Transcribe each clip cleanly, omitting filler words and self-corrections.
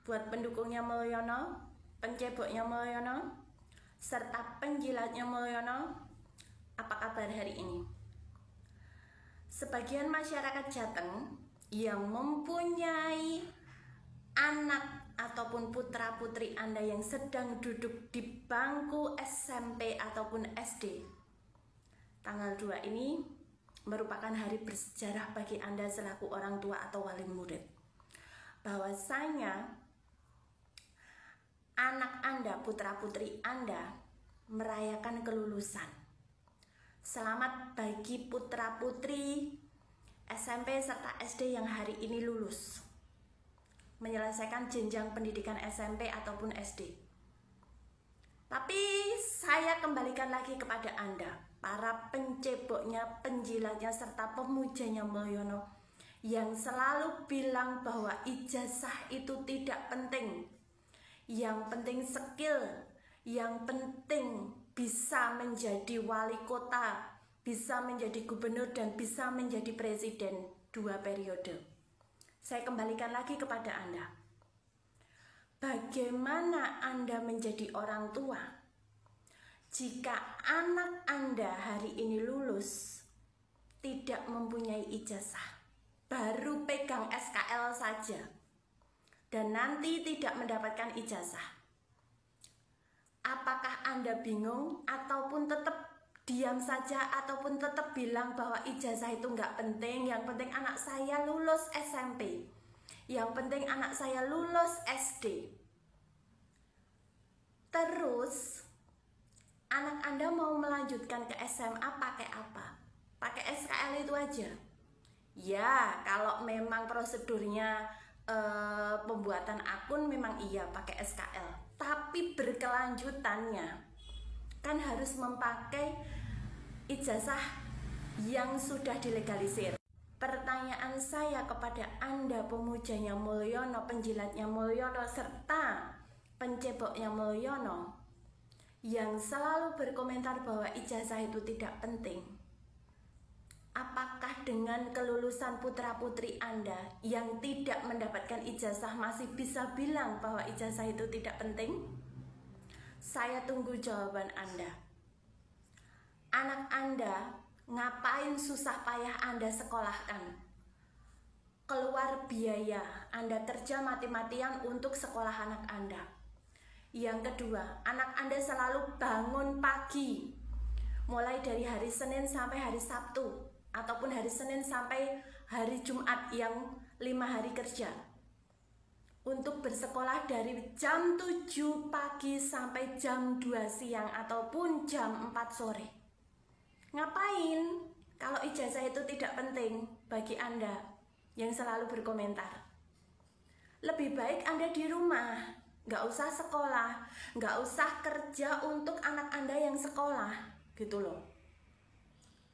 buat pendukungnya Mulyono, penceboknya Mulyono, serta penjilatnya Mulyono, apa kabar hari ini? Sebagian masyarakat Jateng yang mempunyai anak ataupun putra-putri Anda yang sedang duduk di bangku SMP ataupun SD, tanggal 2 ini merupakan hari bersejarah bagi Anda selaku orang tua atau wali murid. Bahwasanya anak Anda, putra-putri Anda merayakan kelulusan. Selamat bagi putra-putri SMP serta SD yang hari ini lulus, menyelesaikan jenjang pendidikan SMP ataupun SD. Tapi saya kembalikan lagi kepada Anda, para penceboknya, penjilatnya, serta pemujanya Mulyono, yang selalu bilang bahwa ijazah itu tidak penting. Yang penting skill, yang penting bisa menjadi wali kota, bisa menjadi gubernur, dan bisa menjadi presiden 2 periode. Saya kembalikan lagi kepada Anda. Bagaimana Anda menjadi orang tua jika anak Anda hari ini lulus tidak mempunyai ijazah, baru pegang SKL saja, dan nanti tidak mendapatkan ijazah? Apakah Anda bingung ataupun tetap diam saja, ataupun tetap bilang bahwa ijazah itu nggak penting, yang penting anak saya lulus SMP, yang penting anak saya lulus SD? Terus anak Anda mau melanjutkan ke SMA pakai apa? Pakai SKL itu aja? Ya, kalau memang prosedurnya pembuatan akun memang iya pakai SKL. Tapi berkelanjutannya kan harus memakai ijazah yang sudah dilegalisir. Pertanyaan saya kepada Anda, pemujanya Mulyono, penjilatnya Mulyono, serta penceboknya Mulyono, yang selalu berkomentar bahwa ijazah itu tidak penting. Apakah dengan kelulusan putra-putri Anda yang tidak mendapatkan ijazah masih bisa bilang bahwa ijazah itu tidak penting? Saya tunggu jawaban Anda. Anak Anda ngapain susah payah Anda sekolahkan? Keluar biaya, Anda kerja mati-matian untuk sekolah anak Anda. Yang kedua, anak Anda selalu bangun pagi, mulai dari hari Senin sampai hari Sabtu, ataupun hari Senin sampai hari Jumat yang 5 hari kerja, untuk bersekolah dari jam 7 pagi sampai jam 2 siang ataupun jam 4 sore. Ngapain kalau ijazah itu tidak penting bagi Anda yang selalu berkomentar? Lebih baik Anda di rumah, nggak usah sekolah, nggak usah kerja untuk anak Anda yang sekolah, gitu loh.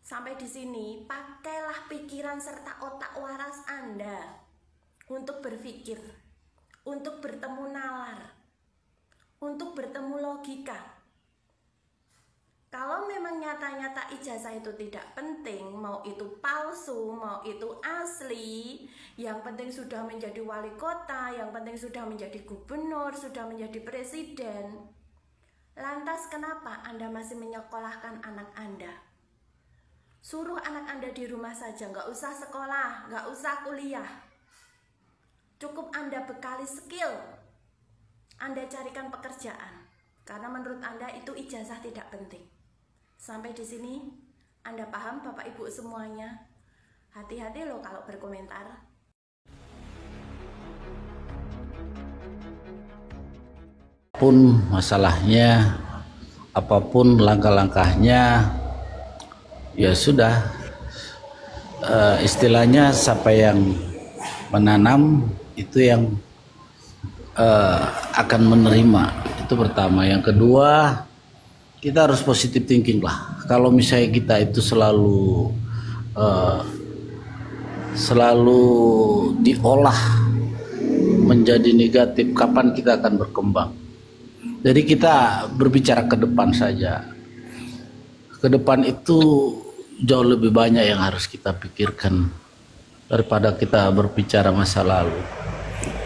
Sampai di sini, pakailah pikiran serta otak waras Anda untuk berpikir, untuk bertemu nalar, untuk bertemu logika. Kalau memang nyata-nyata ijazah itu tidak penting, mau itu palsu, mau itu asli, yang penting sudah menjadi wali kota, yang penting sudah menjadi gubernur, sudah menjadi presiden, lantas kenapa Anda masih menyekolahkan anak Anda? Suruh anak Anda di rumah saja, nggak usah sekolah, nggak usah kuliah. Cukup Anda bekali skill, Anda carikan pekerjaan, karena menurut Anda itu ijazah tidak penting. Sampai di sini Anda paham Bapak Ibu semuanya? Hati-hati loh kalau berkomentar. Apapun masalahnya, apapun langkah-langkahnya, ya sudah, istilahnya siapa yang menanam itu yang akan menerima. Itu pertama. Yang kedua, kita harus positive thinking lah. Kalau misalnya kita itu selalu diolah menjadi negatif, kapan kita akan berkembang? Jadi kita berbicara ke depan saja. Ke depan itu jauh lebih banyak yang harus kita pikirkan daripada kita berbicara masa lalu.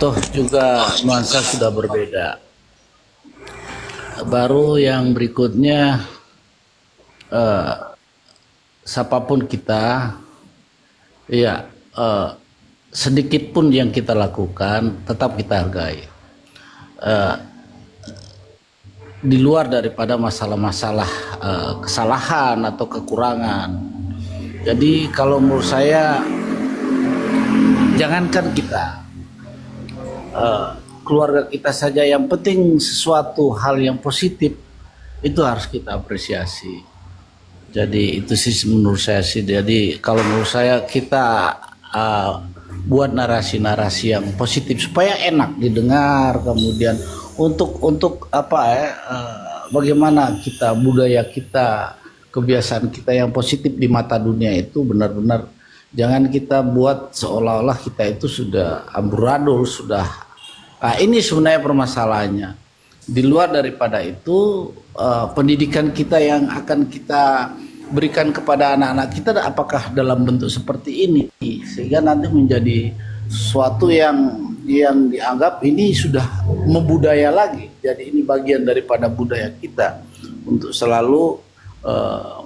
toh juga nuansa sudah berbeda. Baru yang berikutnya, siapapun kita, ya sedikit pun yang kita lakukan tetap kita hargai. Di luar daripada masalah-masalah kesalahan atau kekurangan. Jadi kalau menurut saya, jangankan kita, keluarga kita saja, yang penting sesuatu hal yang positif itu harus kita apresiasi. Jadi itu sih menurut saya sih. Jadi kalau menurut saya kita buat narasi-narasi yang positif supaya enak didengar, kemudian untuk apa bagaimana kita, budaya kita, kebiasaan kita yang positif di mata dunia itu benar-benar, jangan kita buat seolah-olah kita itu sudah amburadul, sudah ini sebenarnya permasalahannya. Di luar daripada itu, pendidikan kita yang akan kita berikan kepada anak-anak kita apakah dalam bentuk seperti ini, sehingga nanti menjadi sesuatu yang dianggap ini sudah membudaya lagi. Jadi ini bagian daripada budaya kita untuk selalu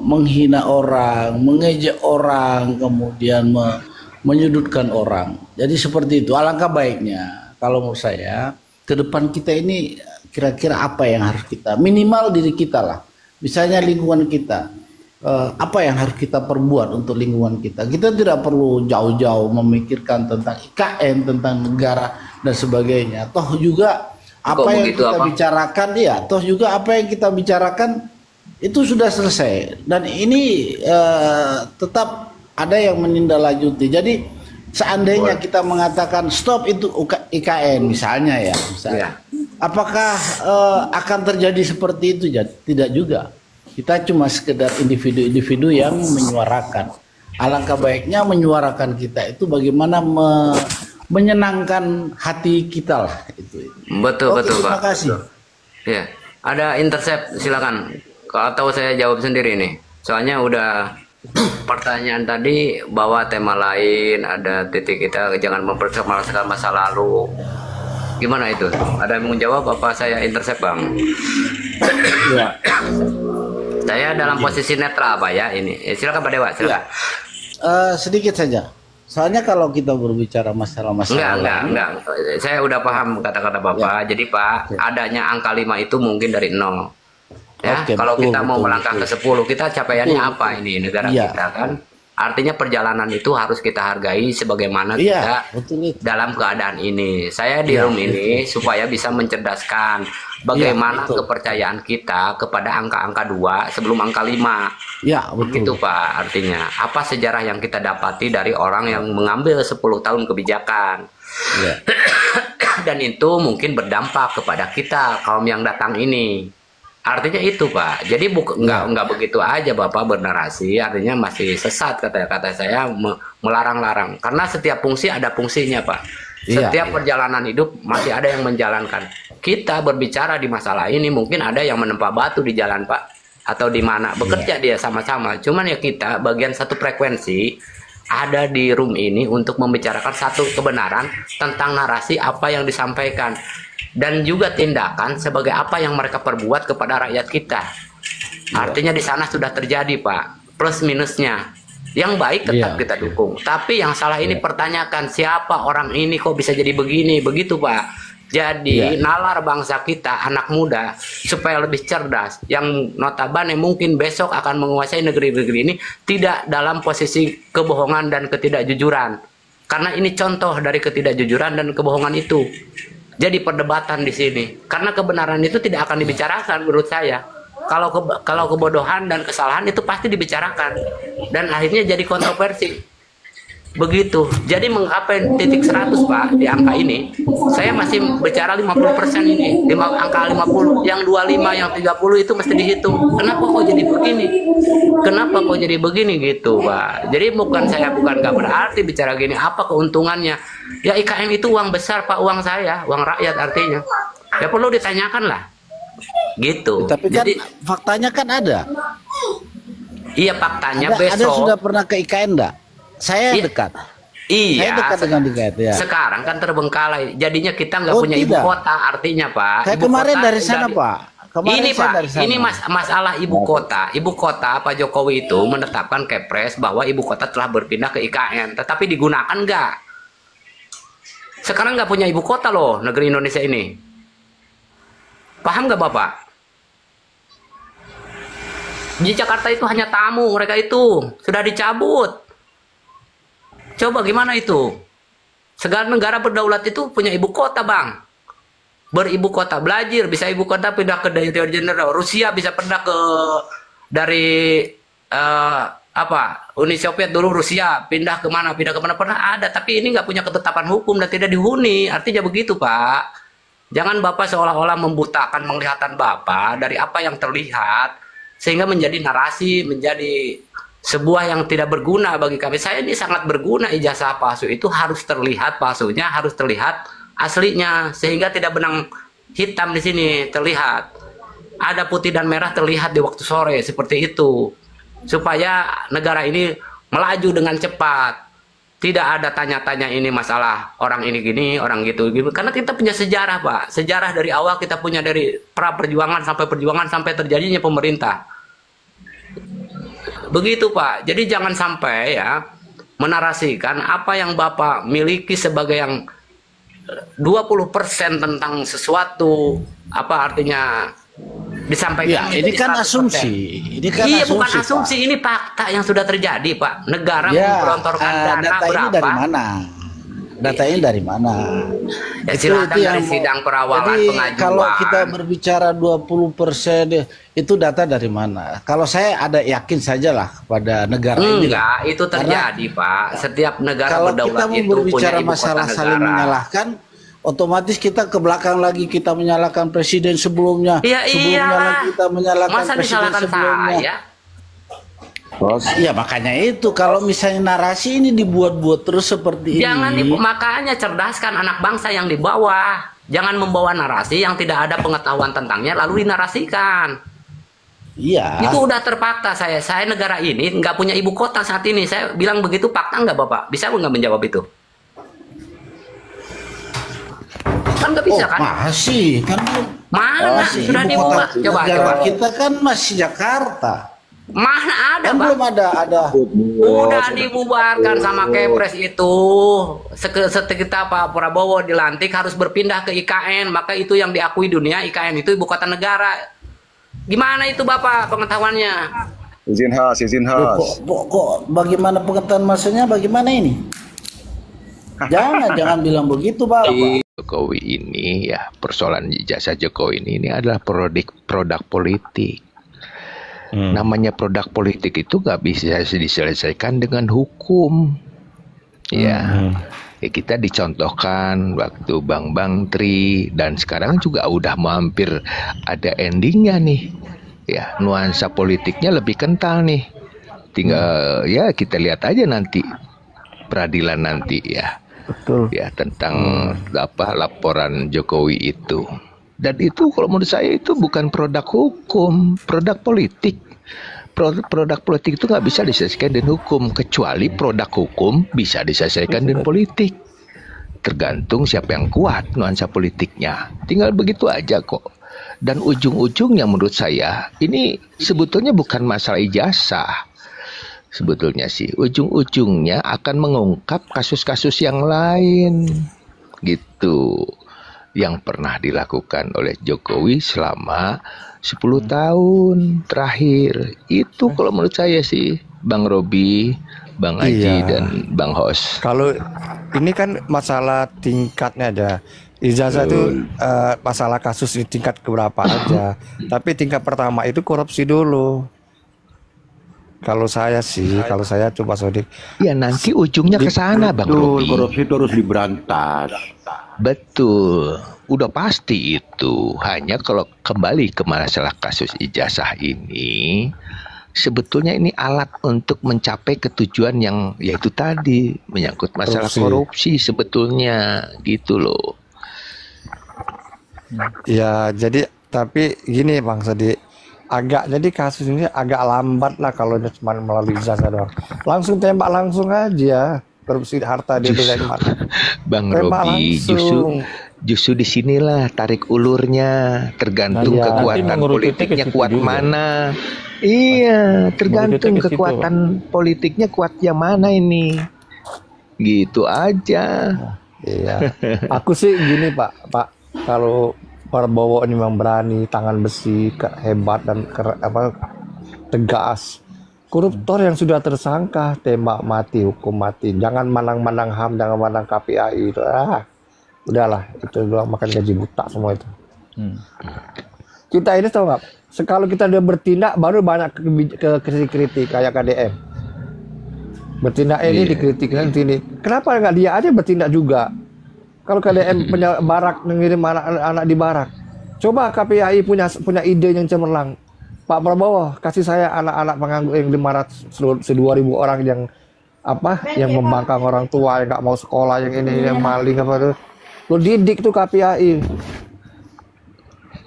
menghina orang, mengejek orang, kemudian menyudutkan orang. Jadi seperti itu. Alangkah baiknya kalau menurut saya ke depan kita ini kira-kira apa yang harus kita, minimal diri kita lah, misalnya lingkungan kita, apa yang harus kita perbuat untuk lingkungan kita. Kita tidak perlu jauh-jauh memikirkan tentang IKN, tentang negara dan sebagainya. Toh juga apa yang kita bicarakan, ya, toh juga apa yang kita bicarakan itu sudah selesai. Dan ini tetap ada yang menindaklanjuti. Jadi seandainya kita mengatakan stop itu IKN misalnya, apakah akan terjadi seperti itu? Tidak juga. Kita cuma sekedar individu-individu yang menyuarakan. Alangkah baiknya menyuarakan kita itu bagaimana menyenangkan hati kita lah itu. Betul. Oke, betul terima Pak. kasih. Ya, ada intercept, silakan. Atau saya jawab sendiri nih. Soalnya udah pertanyaan tadi bawa tema lain, ada titik kita jangan mempermasalahkan masa lalu. Gimana itu? Ada yang mau jawab apa saya intercept, Bang? Ya. Saya dalam posisi netral Pak ya ini. Silakan Pak Dewa, silakan. Sedikit saja. Soalnya kalau kita berbicara masalah-masalah enggak. Saya udah paham kata-kata Bapak. Jadi Pak, adanya angka 5 itu mungkin dari 0. Ya, kalau kita mau melangkah ke 10, kita capaiannya apa ini negara kita kan? Artinya perjalanan itu harus kita hargai sebagaimana kita dalam keadaan ini. Saya di room ini supaya bisa mencerdaskan bagaimana kepercayaan kita kepada angka-angka 2 sebelum angka 5. Ya, begitu Pak. Artinya apa sejarah yang kita dapati dari orang yang mengambil 10 tahun kebijakan. Dan itu mungkin berdampak kepada kita kaum yang datang ini. Artinya itu Pak. Jadi nggak begitu aja Bapak bernarasi. Artinya masih sesat kata saya melarang-larang. Karena setiap fungsi ada fungsinya Pak. Setiap perjalanan hidup masih ada yang menjalankan. Kita berbicara di masalah ini mungkin ada yang menempa batu di jalan Pak. Atau di mana bekerja dia sama-sama. Cuman ya kita bagian satu frekuensi ada di room ini untuk membicarakan satu kebenaran tentang narasi apa yang disampaikan. Dan juga tindakan sebagai apa yang mereka perbuat kepada rakyat kita. Artinya di sana sudah terjadi Pak, plus minusnya. Yang baik tetap kita dukung. Tapi yang salah ini pertanyakan siapa orang ini kok bisa jadi begini, begitu Pak. Jadi nalar bangsa kita, anak muda supaya lebih cerdas, yang notabene mungkin besok akan menguasai negeri-negeri ini tidak dalam posisi kebohongan dan ketidakjujuran. Karena ini contoh dari ketidakjujuran dan kebohongan itu. Jadi perdebatan di sini, karena kebenaran itu tidak akan dibicarakan menurut saya. Kalau kebodohan dan kesalahan itu pasti dibicarakan dan akhirnya jadi kontroversi. Begitu. Jadi menggapai titik 100 Pak di angka ini, saya masih bicara 50% ini, angka 50, yang 25, yang 30 itu mesti dihitung. Kenapa kok jadi begini? Kenapa kok jadi begini gitu Pak? Jadi saya bukan nggak berarti bicara gini, apa keuntungannya? Ya IKN itu uang besar Pak, uang saya, uang rakyat artinya. Ya perlu ditanyakan lah. Gitu. Tapi kan jadi, faktanya kan ada. Iya faktanya Anda besok. sudah pernah ke IKN enggak? Saya dekat. Iya, Saya dekat dengan DKI ya. sekarang kan terbengkalai. Jadinya kita nggak punya ibu tidak. kota, artinya Pak. Saya Ibu kemarin kota dari sana, Pak. Kemarin ini saya Pak, dari sana. ini masalah ibu kota. Ibu kota Pak Jokowi itu menetapkan Kepres bahwa ibu kota telah berpindah ke IKN, tetapi digunakan nggak? Sekarang nggak punya ibu kota loh, negeri Indonesia ini. Paham nggak Bapak? Di Jakarta itu hanya tamu, mereka itu sudah dicabut. Coba gimana itu? Segala negara berdaulat itu punya ibu kota, Bang. Beribu kota, belajar bisa ibu kota pindah ke Rio de Janeiro. Rusia bisa pindah ke dari Uni Soviet dulu, Rusia pindah kemana pernah ada, tapi ini nggak punya ketetapan hukum dan tidak dihuni. Artinya begitu, Pak. Jangan Bapak seolah-olah membutakan penglihatan Bapak dari apa yang terlihat sehingga menjadi narasi, menjadi sebuah yang tidak berguna bagi kami. Saya ini sangat berguna. Ijazah palsu itu harus terlihat palsunya, harus terlihat aslinya, sehingga tidak benang hitam di sini terlihat. Ada putih dan merah terlihat di waktu sore seperti itu. Supaya negara ini melaju dengan cepat. Tidak ada tanya-tanya ini masalah orang ini gini, orang gitu. Karena kita punya sejarah, Pak. Sejarah dari awal kita punya, dari pra perjuangan sampai terjadinya pemerintah. Begitu Pak, jadi jangan sampai ya menarasikan apa yang Bapak miliki sebagai yang 20% tentang sesuatu, apa artinya disampaikan. Ya, ini kan asumsi. Ini kan iya, asumsi, bukan asumsi, Pak. Ini fakta yang sudah terjadi, Pak. Negara Ya, memgelontorkan dana data berapa? ini dari mana? Datanya dari mana? Ya, silakan dari sidang perawalan, jadi pengajuan. kalau kita berbicara 20% itu data dari mana? Kalau saya ada yakin sajalah kepada negara ini. Enggak, itu terjadi, Pak. Setiap negara kalau berdaulat kita itu berbicara punya ibu kota masalah saling negara. menyalahkan, otomatis kita ke belakang lagi, kita menyalahkan presiden sebelumnya. Iya, sebelumnya lagi kita menyalahkan masa presiden disalahkan sebelumnya. saya? Ya makanya itu, kalau misalnya narasi ini dibuat-buat terus seperti Jangan ini. makanya cerdaskan anak bangsa yang di bawah. Jangan membawa narasi yang tidak ada pengetahuan tentangnya lalu dinarasikan. Iya. Itu udah terpaksa saya. Saya negara ini nggak punya ibu kota saat ini. Saya bilang begitu fakta nggak Bapak? Bisa nggak menjawab itu? Kan nggak bisa kan? Masih kan Mana sudah dibuka? Coba. Kita kan masih Jakarta. Mana ada, Kan Pak? belum ada. Udah dibubarkan sama Kepres itu. Seketika Pak Prabowo dilantik harus berpindah ke IKN, maka itu yang diakui dunia, IKN itu ibu kota negara. Gimana itu Bapak pengetahuannya? Izin khas. Kok bagaimana pengetahuan maksudnya, bagaimana ini? Jangan bilang begitu, Pak. Jokowi ini ya, persoalan ijazah Jokowi ini adalah produk politik. Namanya produk politik itu nggak bisa diselesaikan dengan hukum. Ya, kita dicontohkan waktu Bang Tri, dan sekarang juga udah hampir ada endingnya nih. Ya, nuansa politiknya lebih kental nih. Tinggal ya kita lihat aja nanti peradilan nanti ya. Betul. Ya, tentang laporan Jokowi itu. Dan itu kalau menurut saya itu bukan produk hukum, produk politik. Produk politik itu nggak bisa diselesaikan dengan hukum, kecuali produk hukum bisa diselesaikan dengan politik. Tergantung siapa yang kuat nuansa politiknya. Tinggal begitu aja kok. Dan ujung-ujungnya menurut saya ini sebetulnya bukan masalah ijazah. Sebetulnya sih ujung-ujungnya akan mengungkap kasus-kasus yang lain gitu, yang pernah dilakukan oleh Jokowi selama 10 tahun terakhir. Itu kalau menurut saya sih, Bang Robi, Bang Aji, dan Bang Hos. Kalau ini kan masalah tingkatnya ada. Ijazah itu masalah kasus di tingkat keberapa aja. Tapi tingkat pertama itu korupsi dulu. Kalau saya sih, kalau saya coba Sodik. Ya nanti ujungnya ke sana, Bang Robi. Korupsi itu harus diberantas. Betul, udah pasti itu. Hanya kalau kembali ke masalah kasus ijazah ini, sebetulnya ini alat untuk mencapai ketujuan yang yaitu tadi, menyangkut masalah korupsi sebetulnya, gitu loh. Ya, jadi tapi gini Bang Sodik, jadi kasus ini agak lambat lah kalau cuma melalui ijazah doang. Langsung tembak langsung aja. korupsi harta dia dari mana? Bang Tembak Robi, langsung. justru disinilah tarik ulurnya, tergantung Iya, kekuatan nanti mengurutnya politiknya ke situ kuat juga. mana. Iya, tergantung Mengurutnya ke situ, kekuatan politiknya kuat yang mana ini. Gitu aja. Iya. Aku sih gini Pak, kalau Prabowo ini memang berani, tangan besi, hebat dan tegas. Koruptor yang sudah tersangka tembak mati, hukum mati. Jangan manang-manang HAM, jangan manang KPAI itu. Udahlah, itu doang makan gaji buta semua itu. Kita ini tahu nggak? Sekali kita udah bertindak baru banyak kritik kayak KDM. Bertindak ini dikritik ini. Kenapa nggak dia aja bertindak juga? Kalau KDM punya barak mengirim anak-anak di barak, coba KPAI punya ide yang cemerlang. Pak Prabowo kasih saya anak-anak penganggur yang 500 2.000 orang yang yang membangkang orang tua, yang nggak mau sekolah, yang ini yang maling apa tuh. Lu didik tuh KPAI.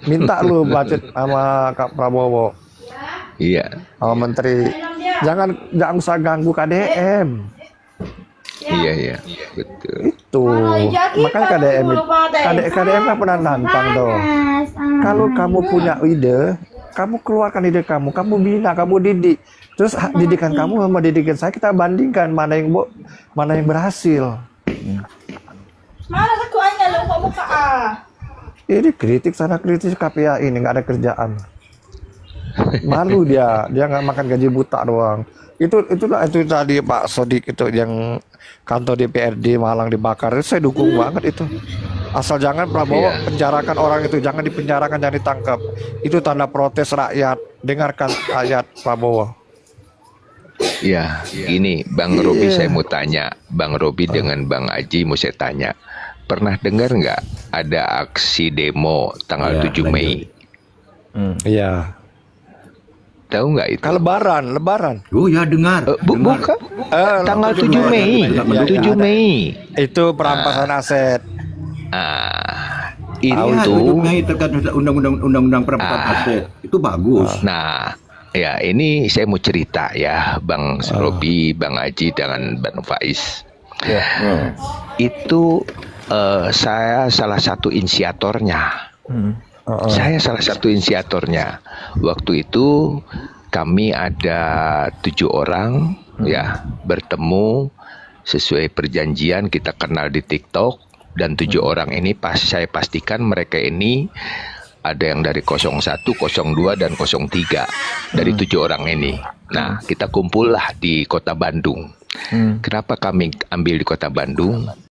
Minta lu budget sama Kak Prabowo. Iya. Sama menteri. Jangan usah ganggu KDM. Iya, betul. Itu. Makanya KDM kan pernah nantang tuh. Kalau kamu punya ide, kamu keluarkan ide kamu bina, kamu didik. Terus didikan kamu sama didikan saya kita bandingkan mana yang berhasil. Mana ketuanya lu kok muka Ini kritik sana kritik KPA ini nggak ada kerjaan. Malu dia nggak makan gaji buta doang. Itu tadi Pak Sodik itu yang kantor DPRD Malang dibakar. Itu saya dukung banget itu. Asal jangan Prabowo penjarakan orang itu, jangan dipenjarakan, jangan ditangkap. Itu tanda protes rakyat. Dengarkan ayat Prabowo. Ya, ini Bang Robi saya mau tanya, Bang Robi dengan Bang Aji mau saya tanya. Pernah dengar nggak ada aksi demo tanggal 7 Mei? Iya. Tahu nggak itu? Lebaran. Oh ya dengar. Bukan. Tanggal 7 Mei. 7 Mei. Itu perampasan aset. Itu terkait undang-undang perampasan aset. Itu bagus. Nah, ya ini saya mau cerita ya, Bang Robi, Bang Aji dengan Bang Faiz. Itu saya salah satu inisiatornya. Saya salah satu inisiatornya. Waktu itu kami ada 7 orang ya bertemu sesuai perjanjian, kita kenal di TikTok, dan 7 orang ini saya pastikan mereka ini ada yang dari 01, 02 dan 03 dari 7 orang ini. Nah, kita kumpullah di Kota Bandung. Kenapa kami ambil di Kota Bandung?